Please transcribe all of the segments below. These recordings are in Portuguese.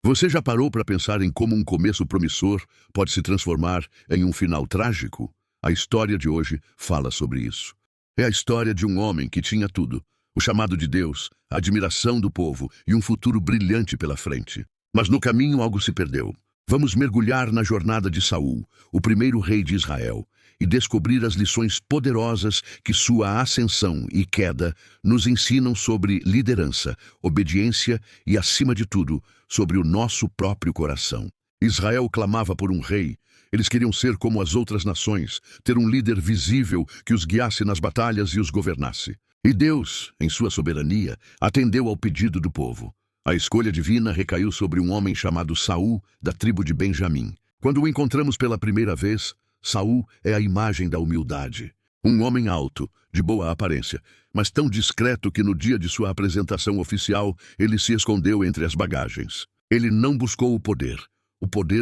Você já parou para pensar em como um começo promissor pode se transformar em um final trágico? A história de hoje fala sobre isso. É a história de um homem que tinha tudo: o chamado de Deus, a admiração do povo e um futuro brilhante pela frente. Mas no caminho algo se perdeu. Vamos mergulhar na jornada de Saul, o primeiro rei de Israel, e descobrir as lições poderosas que sua ascensão e queda nos ensinam sobre liderança, obediência e, acima de tudo, sobre o nosso próprio coração. Israel clamava por um rei. Eles queriam ser como as outras nações, ter um líder visível que os guiasse nas batalhas e os governasse. E Deus, em sua soberania, atendeu ao pedido do povo. A escolha divina recaiu sobre um homem chamado Saul, da tribo de Benjamim. Quando o encontramos pela primeira vez, Saul é a imagem da humildade. Um homem alto, de boa aparência, mas tão discreto que no dia de sua apresentação oficial, ele se escondeu entre as bagagens. Ele não buscou o poder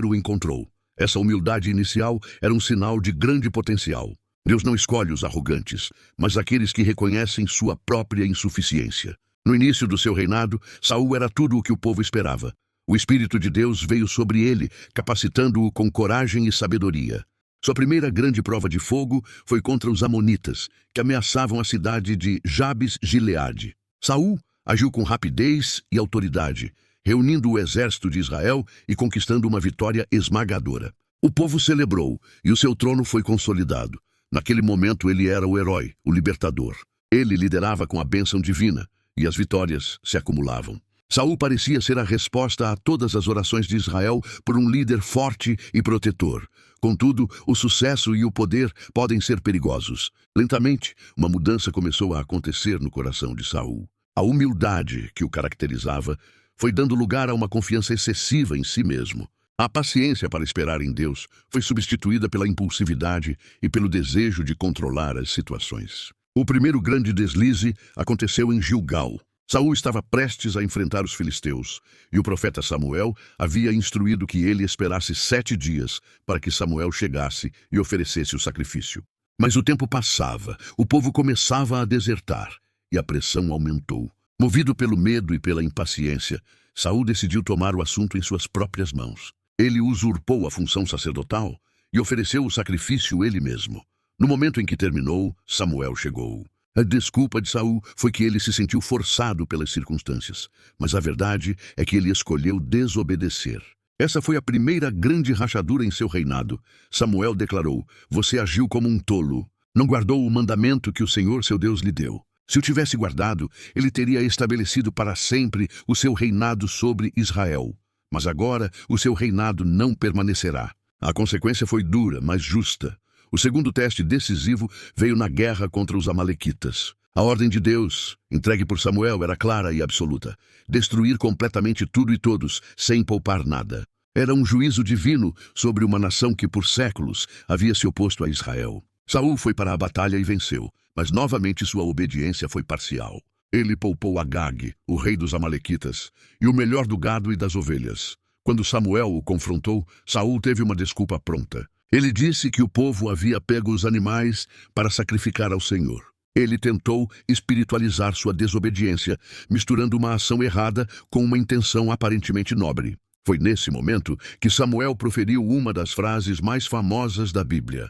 o encontrou. Essa humildade inicial era um sinal de grande potencial. Deus não escolhe os arrogantes, mas aqueles que reconhecem sua própria insuficiência. No início do seu reinado, Saul era tudo o que o povo esperava. O Espírito de Deus veio sobre ele, capacitando-o com coragem e sabedoria. Sua primeira grande prova de fogo foi contra os amonitas, que ameaçavam a cidade de Jabes-Gileade. Saul agiu com rapidez e autoridade, reunindo o exército de Israel e conquistando uma vitória esmagadora. O povo celebrou e o seu trono foi consolidado. Naquele momento ele era o herói, o libertador. Ele liderava com a bênção divina e as vitórias se acumulavam. Saul parecia ser a resposta a todas as orações de Israel por um líder forte e protetor. Contudo, o sucesso e o poder podem ser perigosos. Lentamente, uma mudança começou a acontecer no coração de Saul. A humildade que o caracterizava foi dando lugar a uma confiança excessiva em si mesmo. A paciência para esperar em Deus foi substituída pela impulsividade e pelo desejo de controlar as situações. O primeiro grande deslize aconteceu em Gilgal. Saul estava prestes a enfrentar os filisteus, e o profeta Samuel havia instruído que ele esperasse 7 dias para que Samuel chegasse e oferecesse o sacrifício. Mas o tempo passava, o povo começava a desertar, e a pressão aumentou. Movido pelo medo e pela impaciência, Saul decidiu tomar o assunto em suas próprias mãos. Ele usurpou a função sacerdotal e ofereceu o sacrifício ele mesmo. No momento em que terminou, Samuel chegou. A desculpa de Saul foi que ele se sentiu forçado pelas circunstâncias, mas a verdade é que ele escolheu desobedecer. Essa foi a primeira grande rachadura em seu reinado. Samuel declarou: "Você agiu como um tolo. Não guardou o mandamento que o Senhor, seu Deus, lhe deu. Se o tivesse guardado, ele teria estabelecido para sempre o seu reinado sobre Israel. Mas agora o seu reinado não permanecerá." A consequência foi dura, mas justa. O segundo teste decisivo veio na guerra contra os amalequitas. A ordem de Deus, entregue por Samuel, era clara e absoluta: destruir completamente tudo e todos, sem poupar nada. Era um juízo divino sobre uma nação que por séculos havia se oposto a Israel. Saul foi para a batalha e venceu, mas novamente sua obediência foi parcial. Ele poupou Agag, o rei dos amalequitas, e o melhor do gado e das ovelhas. Quando Samuel o confrontou, Saul teve uma desculpa pronta. Ele disse que o povo havia pego os animais para sacrificar ao Senhor. Ele tentou espiritualizar sua desobediência, misturando uma ação errada com uma intenção aparentemente nobre. Foi nesse momento que Samuel proferiu uma das frases mais famosas da Bíblia: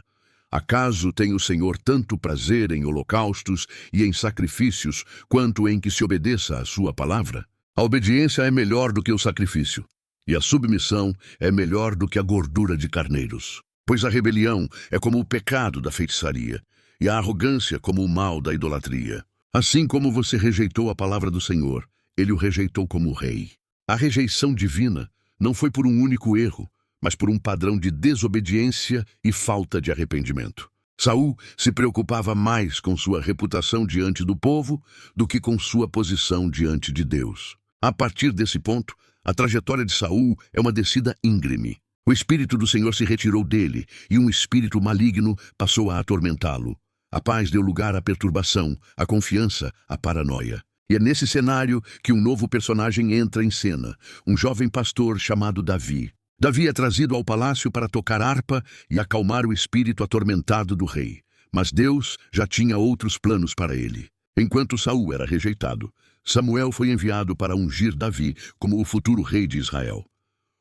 "Acaso tem o Senhor tanto prazer em holocaustos e em sacrifícios, quanto em que se obedeça à sua palavra?" A obediência é melhor do que o sacrifício, e a submissão é melhor do que a gordura de carneiros. Pois a rebelião é como o pecado da feitiçaria, e a arrogância como o mal da idolatria. Assim como você rejeitou a palavra do Senhor, ele o rejeitou como rei. A rejeição divina não foi por um único erro, mas por um padrão de desobediência e falta de arrependimento. Saul se preocupava mais com sua reputação diante do povo do que com sua posição diante de Deus. A partir desse ponto, a trajetória de Saul é uma descida íngreme. O Espírito do Senhor se retirou dele, e um espírito maligno passou a atormentá-lo. A paz deu lugar à perturbação, a confiança à paranoia. E é nesse cenário que um novo personagem entra em cena, um jovem pastor chamado Davi. Davi é trazido ao palácio para tocar harpa e acalmar o espírito atormentado do rei. Mas Deus já tinha outros planos para ele. Enquanto Saul era rejeitado, Samuel foi enviado para ungir Davi como o futuro rei de Israel.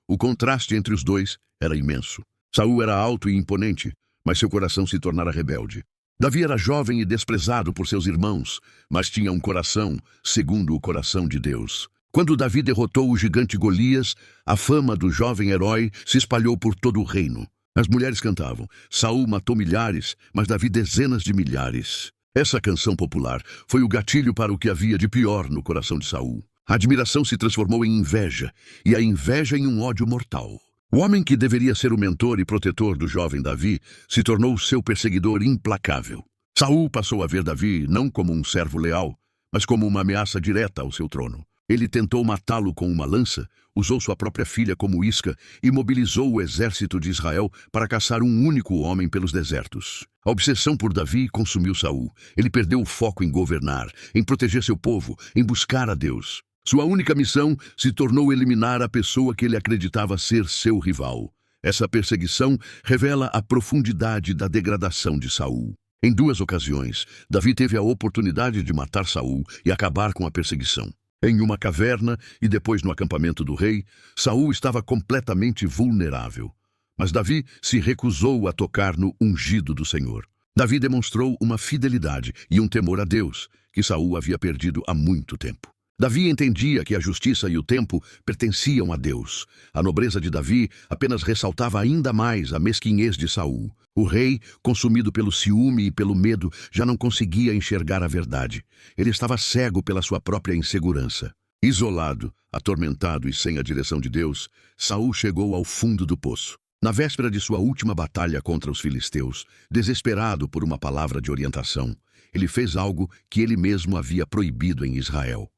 O contraste entre os dois era imenso. Saul era alto e imponente, mas seu coração se tornara rebelde. Davi era jovem e desprezado por seus irmãos, mas tinha um coração segundo o coração de Deus. Quando Davi derrotou o gigante Golias, a fama do jovem herói se espalhou por todo o reino. As mulheres cantavam: Saul matou milhares, mas Davi dezenas de milhares. Essa canção popular foi o gatilho para o que havia de pior no coração de Saul. A admiração se transformou em inveja, e a inveja em um ódio mortal. O homem que deveria ser o mentor e protetor do jovem Davi se tornou seu perseguidor implacável. Saul passou a ver Davi não como um servo leal, mas como uma ameaça direta ao seu trono. Ele tentou matá-lo com uma lança, usou sua própria filha como isca e mobilizou o exército de Israel para caçar um único homem pelos desertos. A obsessão por Davi consumiu Saul. Ele perdeu o foco em governar, em proteger seu povo, em buscar a Deus. Sua única missão se tornou eliminar a pessoa que ele acreditava ser seu rival. Essa perseguição revela a profundidade da degradação de Saul. Em 2 ocasiões, Davi teve a oportunidade de matar Saul e acabar com a perseguição. Em uma caverna e depois no acampamento do rei, Saul estava completamente vulnerável. Mas Davi se recusou a tocar no ungido do Senhor. Davi demonstrou uma fidelidade e um temor a Deus que Saul havia perdido há muito tempo. Davi entendia que a justiça e o tempo pertenciam a Deus. A nobreza de Davi apenas ressaltava ainda mais a mesquinhez de Saul. O rei, consumido pelo ciúme e pelo medo, já não conseguia enxergar a verdade. Ele estava cego pela sua própria insegurança. Isolado, atormentado e sem a direção de Deus, Saul chegou ao fundo do poço. Na véspera de sua última batalha contra os filisteus, desesperado por uma palavra de orientação, ele fez algo que ele mesmo havia proibido em Israel.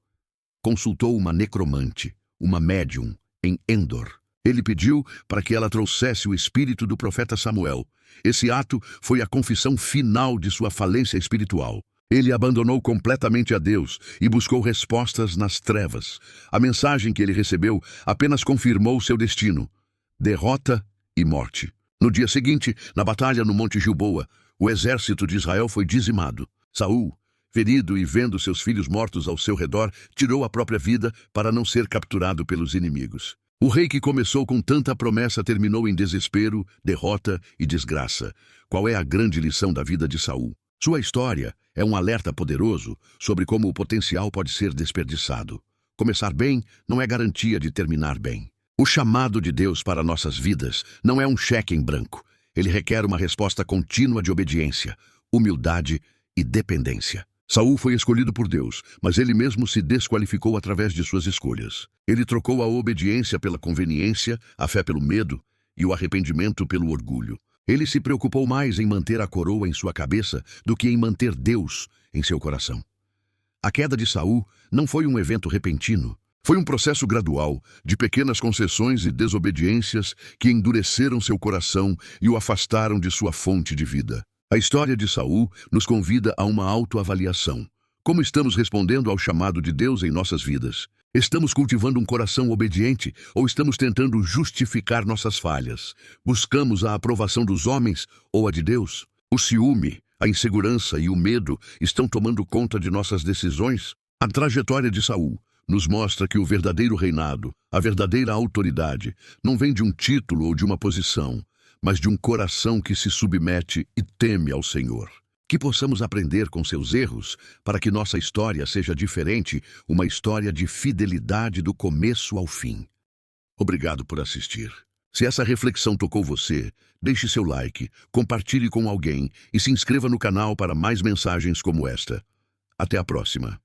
Consultou uma necromante, uma médium, em Endor. Ele pediu para que ela trouxesse o espírito do profeta Samuel. Esse ato foi a confissão final de sua falência espiritual. Ele abandonou completamente a Deus e buscou respostas nas trevas. A mensagem que ele recebeu apenas confirmou seu destino: derrota e morte. No dia seguinte, na batalha no Monte Gilboa, o exército de Israel foi dizimado. Saul, ferido e vendo seus filhos mortos ao seu redor, tirou a própria vida para não ser capturado pelos inimigos. O rei que começou com tanta promessa terminou em desespero, derrota e desgraça. Qual é a grande lição da vida de Saul? Sua história é um alerta poderoso sobre como o potencial pode ser desperdiçado. Começar bem não é garantia de terminar bem. O chamado de Deus para nossas vidas não é um cheque em branco. Ele requer uma resposta contínua de obediência, humildade e dependência. Saul foi escolhido por Deus, mas ele mesmo se desqualificou através de suas escolhas. Ele trocou a obediência pela conveniência, a fé pelo medo e o arrependimento pelo orgulho. Ele se preocupou mais em manter a coroa em sua cabeça do que em manter Deus em seu coração. A queda de Saul não foi um evento repentino. Foi um processo gradual, de pequenas concessões e desobediências que endureceram seu coração e o afastaram de sua fonte de vida. A história de Saul nos convida a uma autoavaliação. Como estamos respondendo ao chamado de Deus em nossas vidas? Estamos cultivando um coração obediente ou estamos tentando justificar nossas falhas? Buscamos a aprovação dos homens ou a de Deus? O ciúme, a insegurança e o medo estão tomando conta de nossas decisões? A trajetória de Saul nos mostra que o verdadeiro reinado, a verdadeira autoridade, não vem de um título ou de uma posição, mas de um coração que se submete e teme ao Senhor. Que possamos aprender com seus erros para que nossa história seja diferente, uma história de fidelidade do começo ao fim. Obrigado por assistir. Se essa reflexão tocou você, deixe seu like, compartilhe com alguém e se inscreva no canal para mais mensagens como esta. Até a próxima.